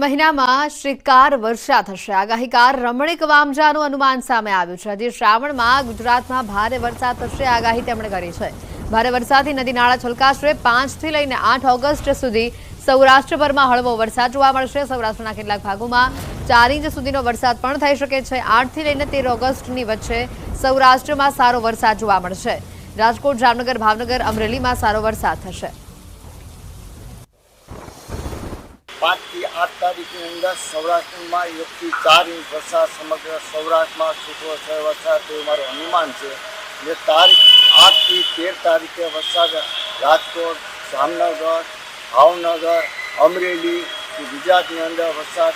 મહિનામાં શ્રીકાર વર્ષા થશે। આગાહીકાર રમણીક વામજાનું અનુમાન સામે આવ્યું છે। હજી શ્રાવણમાં ગુજરાતમાં ભારે વરસાદ થશે આગાહી તેમણે કરી છે। ભારે વરસાદથી નદી નાળા છલકાશે। 5 થી લઈને 8 ઓગસ્ટ સુધી સૌરાષ્ટ્રભરમાં હળવો વરસાદ જોવા મળશે। સૌરાષ્ટ્રના કેટલાક ભાગોમાં 4 ઇંચ સુધીનો વરસાદ પણ થઈ શકે છે। 8 થી લઈને 13 ઓગસ્ટની વચ્ચે સૌરાષ્ટ્રમાં સારો વરસાદ જોવા મળશે। રાજકોટ, જામનગર, ભાવનગર, અમરેલીમાં સારો વરસાદ થશે। 5 થી 8 તારીખની અંદર સૌરાષ્ટ્રમાં 1 થી 4 ઇંચ વરસાદ સમગ્ર સૌરાષ્ટ્રમાં છૂટો થયો વરસાદ તેવું મારું અનુમાન છે। જે તારીખ 8 થી 13 તારીખે વરસાદ રાજકોટ, જામનગર, ભાવનગર, અમરેલી ગુજરાતની અંદર વરસાદ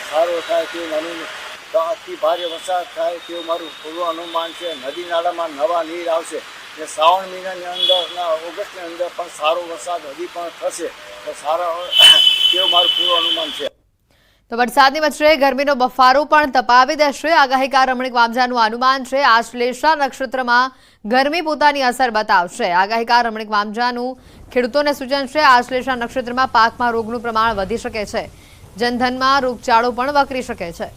સારો થાય તેવું અતિ ભારે વરસાદ થાય તેવું મારું પૂર્વ અનુમાન છે। નદી નાળામાં નવા નીર આવશે ને શ્રાવણ મહિનાની અંદરના ઓગસ્ટની અંદર પણ સારો વરસાદ હજી પણ થશે તો સારા તેવું મારું પૂર્વ અનુમાન છે। તો વરસાદની વચ્ચે ગરમીનો બફારો પણ તપાવી દેશે। આગાહીકાર રમણીક વામજાનું અનુમાન છે આશ્લેષા નક્ષત્રમાં ગરમી પોતાની અસર બતાવશે। આગાહીકાર રમણીક વામજાનું ખેડૂતોને સૂચન છે આશ્લેષા નક્ષત્રમાં પાકમાં રોગનું પ્રમાણ વધી શકે છે। જનધનમાં રોગચાળો પણ વકરી શકે છે।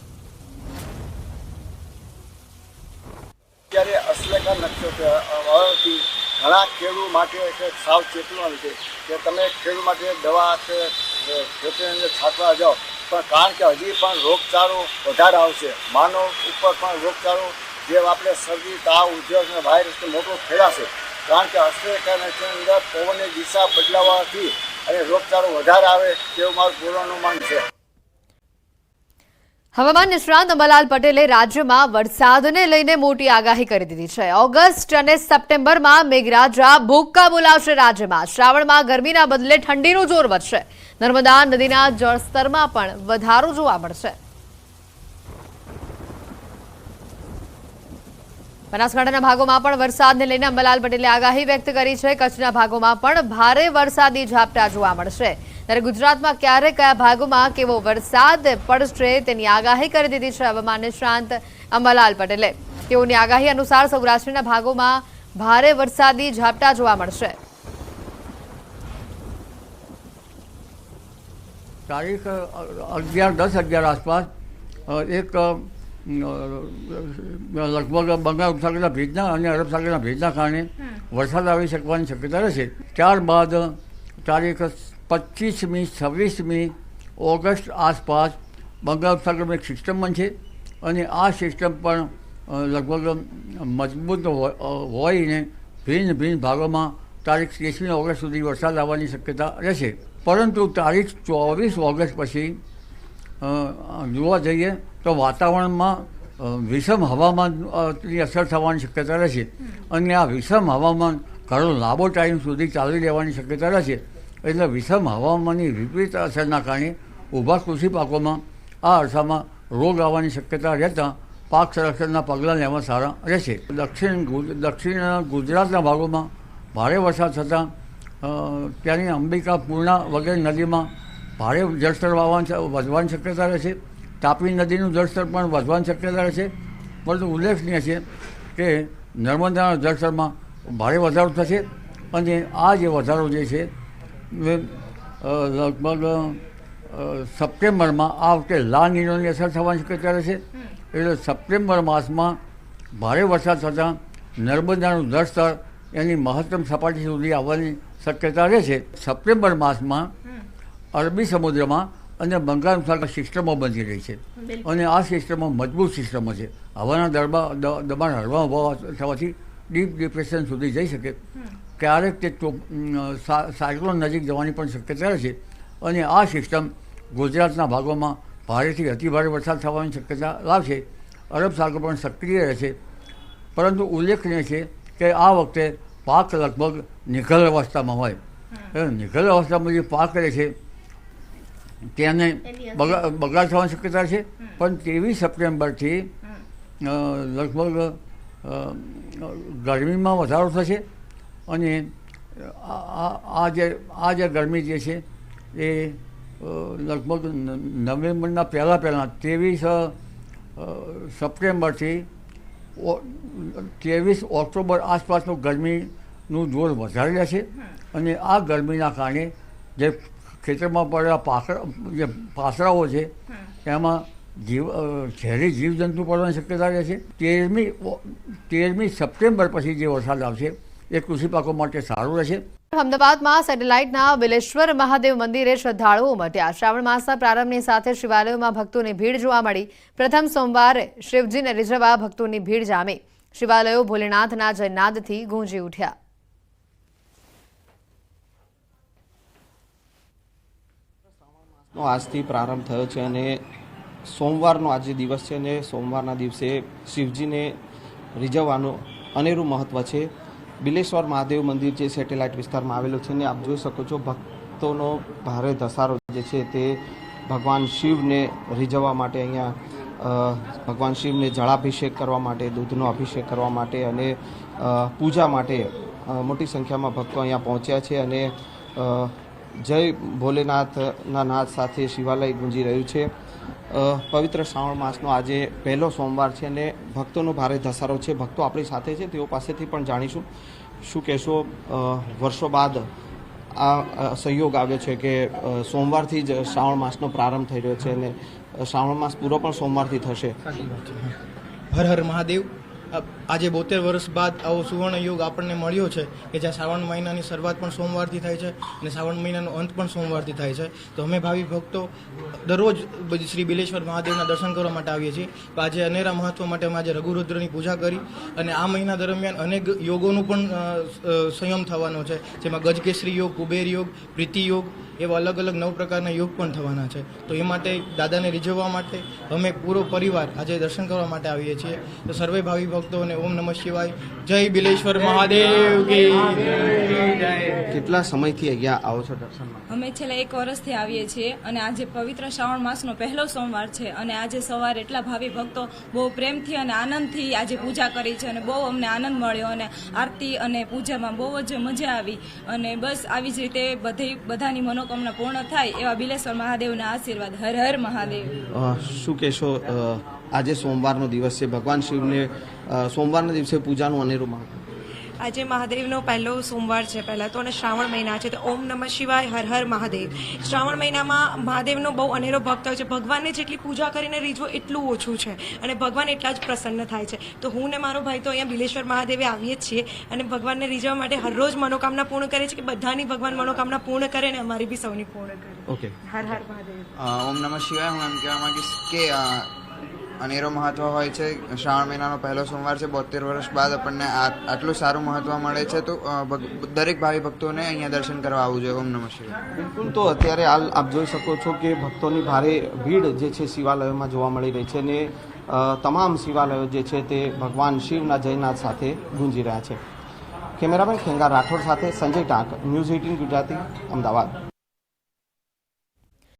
ત્યારે અશ્લેષા નક્ષત્ર આવવાથી ઘણા ખેડૂત માટે સાવચેતીનું છે કે તમે ખેડૂત માટે દવા ખેતરની અંદર છાંટવા જાઓ પણ કારણ કે હજી પણ રોગચાળો વધારે આવશે। માનવ ઉપર પણ રોગચાળો જે આપણે શરદી, તાવ, ઉધરસ અને વાયરસનો મોટો ફેલાશે કારણ કે અશ્લેષા નક્ષત્રની અંદર પવનની દિશા બદલાવાથી અને રોગચાળો વધારે આવે તેવું મારું પૂર્વ અનુમાન છે। હવામાન નિષ્ણાત અંબાલાલ પટેલે રાજ્યમાં વરસાદને લઈને મોટી આગાહી કરી દીધી છે। ઓગસ્ટ અને સપ્ટેમ્બરમાં મેઘરાજા ભૂક્કા બોલાવશે રાજ્યમાં। શ્રાવણમાં ગરમીના બદલે ઠંડીનું જોર વધશે। નર્મદા નદીના જળસ્તરમાં પણ વધારો જોવા મળશે। બનાસકાંઠાના ભાગોમાં પણ વરસાદને લઈને અંબાલાલ પટેલે આગાહી વ્યક્ત કરી છે। કચ્છના ભાગોમાં પણ ભારે વરસાદી ઝાપટા જોવા મળશે। ત્યારે ગુજરાતમાં ક્યારે કયા ભાગોમાં કેવો વરસાદ પડશે તેની આગાહી કરી દીધી છે હવામાન નિષ્ણાંત અંબાલાલ પટેલે। તેઓની આગાહી અનુસાર સૌરાષ્ટ્રના ભાગોમાં ભારે વરસાદી ઝાપટા જોવા મળશે। તારીખ 10-11 આસપાસ એક લગભગ બંગાળ ઉપસાગરના ભેજના અને અરબ સાગરના ભેજના કારણે વરસાદ આવી શકવાની શક્યતા રહેશે। ત્યારબાદ તારીખ 25મી 26મી ઓગસ્ટ આસપાસ બંગાળ ઉપસાગરમાં એક સિસ્ટમ બનશે અને આ સિસ્ટમ પણ લગભગ મજબૂત હોઈને ભિન્ન ભાગોમાં તારીખ 30મી ઓગસ્ટ સુધી વરસાદ આવવાની શક્યતા રહેશે। પરંતુ તારીખ 24 ઓગસ્ટ પછી જોવા જઈએ તો વાતાવરણમાં વિષમ હવામાનની અસર થવાની શક્યતા રહેશે અને આ વિષમ હવામાન ઘણો લાંબો ટાઈમ સુધી ચાલી રહેવાની શક્યતા રહેશે। એટલે વિષમ હવામાનની વિપરીત અસરના કારણે ઊભા કૃષિ પાકોમાં આ અરસામાં રોગ આવવાની શક્યતા રહેતા પાક સંરક્ષણના પગલાં લેવા સારા રહેશે। દક્ષિણ ગુજરાતના ભાગોમાં ભારે વરસાદ થતાં ત્યાંની અંબિકા, પૂર્ણા વગેરે નદીમાં ભારે જળસ્તર વધવાની શક્યતા રહેશે। તાપી નદીનું જળસ્તર પણ વધવાની શક્યતા રહેશે। પરંતુ ઉલ્લેખનીય છે કે નર્મદાના જળસ્તરમાં ભારે વધારો થશે અને આ જે વધારો જે છે લગભગ સપ્ટેમ્બરમાં આ વખતે લા નીનોની અસર થવાની શક્યતા રહેશે। એટલે સપ્ટેમ્બર માસમાં ભારે વરસાદ થતાં નર્મદાનું જળસ્તર એની મહત્તમ સપાટી સુધી આવવાની શક્યતા રહેશે। સપ્ટેમ્બર માસમાં અરબી સમુદ્રમાં અને બંગાળ ઉપસાગર સિસ્ટમો બની રહી છે અને આ સિસ્ટમો મજબૂત સિસ્ટમો છે। હવાના દબાણ હળવા ઊભા થવાથી ડીપ ડિપ્રેશન સુધી જઈ શકે। ક્યારેક તે સાયક્લોન નજીક જવાની પણ શક્યતા રહેશે અને આ સિસ્ટમ ગુજરાતના ભાગોમાં ભારેથી અતિભારે વરસાદ થવાની શક્યતા લાવશે। અરબ સાગર પણ સક્રિય રહેશે। પરંતુ ઉલ્લેખનીય છે કે આ વખતે પાક લગભગ નિઘલ અવસ્થામાં હોય। નિઘલ અવસ્થામાં જે પાક રહે છે તેને બગાડ થવાની શક્યતા છે। પણ 23 સપ્ટેમ્બરથી લગભગ ગરમીમાં વધારો થશે અને આ જે ગરમી જે છે એ લગભગ નવેમ્બરના પહેલાં 23 સપ્ટેમ્બરથી 23 ઓક્ટોબર આસપાસનું ગરમીનું જોર વધારે રહેશે અને આ ગરમીના કારણે જે ખેતરમાં પડેલા જે પાસરાઓ છે એમાં ઝેરી જીવજંતુ પડવાની શક્યતા રહે છે. 13મી સપ્ટેમ્બર પછી જે વરસાદ આવશે એ કૃષિ પાકો માટે સારું રહેશે. અમદાવાદમાં સેટેલાઇટના બિલેશ્વર મહાદેવ મંદિરે શ્રદ્ધાળુઓ ઉમટ્યા. શ્રાવણ માસના પ્રારંભની સાથે શિવાલયોમાં ભક્તોની ભીડ જોવા મળી. પ્રથમ સોમવારે શિવજીને રીઝવવા ભક્તોની ભીડ જામી. શિવાલયો ભોલેનાથના જયનાદથી ગુંજી ઉઠ્યા. આજથી પ્રારંભ થયો છે અને સોમવારનો આજે દિવસ છે અને સોમવારના દિવસે શિવજીને રીઝવવાનું અનેરું મહત્ત્વ છે. બિલેશ્વર મહાદેવ મંદિર જે સેટેલાઇટ વિસ્તારમાં આવેલું છે ને આપ જોઈ શકો છો ભક્તોનો ભારે ધસારો જે છે તે ભગવાન શિવને રીઝવવા માટે અહીંયા ભગવાન શિવને જળાભિષેક કરવા માટે, દૂધનો અભિષેક કરવા માટે અને પૂજા માટે મોટી સંખ્યામાં ભક્તો અહીંયા પહોંચ્યા છે અને જય ભોલેનાથના નાદ સાથે શિવાલય ગુંજી રહ્યું છે. પવિત્ર શ્રાવણ માસનો આજે પહેલો સોમવાર છે અને ભક્તોનો ભારે ધસારો છે. ભક્તો આપણી સાથે છે, તેઓ પાસેથી પણ જાણીશું. શું કહેશો, વર્ષો બાદ આ સંયોગ આવ્યો છે કે સોમવારથી જ શ્રાવણ માસનો પ્રારંભ થઈ રહ્યો છે અને શ્રાવણ માસ પૂરો પણ સોમવારથી થશે. હર હર મહાદેવ. આજે 72 વર્ષ બાદ આવો સુવર્ણ યુગ આપણને મળ્યો છે કે જ્યાં શ્રાવણ મહિનાની શરૂઆત પણ સોમવારથી થાય છે અને શ્રાવણ મહિનાનો અંત પણ સોમવારથી થાય છે. તો અમે ભાવિ ભક્તો દરરોજ શ્રી બિલેશ્વર મહાદેવના દર્શન કરવા માટે આવીએ છીએ. આજે અનેરા મહત્વ માટે અમે આજે રઘુરુદ્રની પૂજા કરી અને આ મહિના દરમિયાન અનેક યોગોનું પણ સંયમ થવાનો છે, જેમાં ગજકેસરી યોગ, કુબેર યોગ, પ્રીતિ યોગ એવા અલગ અલગ 9 પ્રકારના યોગ પણ થવાના છે. તો એ માટે દાદાને રીઝવવા માટે અમે પૂરો પરિવાર આજે દર્શન કરવા માટે આવીએ છીએ. તો સર્વે ભાવિ ભક્તોને ઓમ નમઃ શિવાય, જય બિલેશ્વર મહાદેવ કી જય. કેટલા સમયથી અહીંયા આવો છો દર્શનમાં? અમે છેલ્લા 1 વર્ષથી આવીએ છીએ અને આજે પવિત્ર શ્રાવણ માસનો પહેલો સોમવાર છે અને આજે સવારે એટલા ભાવિ ભક્તો બહુ પ્રેમથી અને આનંદથી આજે પૂજા કરી છે અને બહુ અમને આનંદ મળ્યો અને આરતી અને પૂજામાં બહુ જ મજા આવી અને બસ આવી જ રીતે બધાની મનોકામના પૂર્ણ થાય એવા બિલેશ્વર મહાદેવના આશીર્વાદ. હર હર મહાદેવ. શું કહેશો, આજે સોમવારનો દિવસ છે, ભગવાન શિવને સોમવારના દિવસે પૂજાનું અનેરું મહત્વ? આજે મહાદેવનો પહેલો સોમવાર છે પહેલાં તો, અને શ્રાવણ મહિના છે તો ઓમ નમઃ શિવાય, હર હર મહાદેવ. શ્રાવણ મહિનામાં મહાદેવનો બહુ અનેરો ભક્ત હોય છે. ભગવાનને જેટલી પૂજા કરીને રીઝવો એટલું ઓછું છે અને ભગવાન એટલા જ પ્રસન્ન થાય છે. તો હું ને મારો ભાઈ તો અહીંયા બિલેશ્વર મહાદેવે આવીએ જ છીએ અને ભગવાનને રીઝવવા માટે હરરોજ મનોકામના પૂર્ણ કરે છે કે બધાની ભગવાન મનોકામના પૂર્ણ કરે ને અમારી બી સૌની પૂર્ણ કરે. ઓકે, હર હર મહાદેવ. ઓમ નમઃ શિવાય. હું એમ કહેવા માંગીશ કે અનેરો મહત્વ હોય છે. શ્રાવણ મહિનાનો પહેલો સોમવાર છે. 72 વર્ષ બાદ આપણને આટલું સારું મહત્વ મળે છે. તો દરેક ભાવિ ભક્તોને અહીંયા દર્શન કરવા આવવું જોઈએ. ઓમ નમઃ શિવાય. બિલકુલ. તો અત્યારે હાલ આપ જોઈ શકો છો કે ભક્તોની ભારે ભીડ જે છે શિવાલયોમાં જોવા મળી રહી છે અને તમામ શિવાલયો જે છે તે ભગવાન શિવના જયનાદ સાથે ગુંજી રહ્યા છે. કેમેરામેન ખેંગાર રાઠોડ સાથે સંજય ટાંક, ન્યૂઝ 18 ગુજરાતી, અમદાવાદ.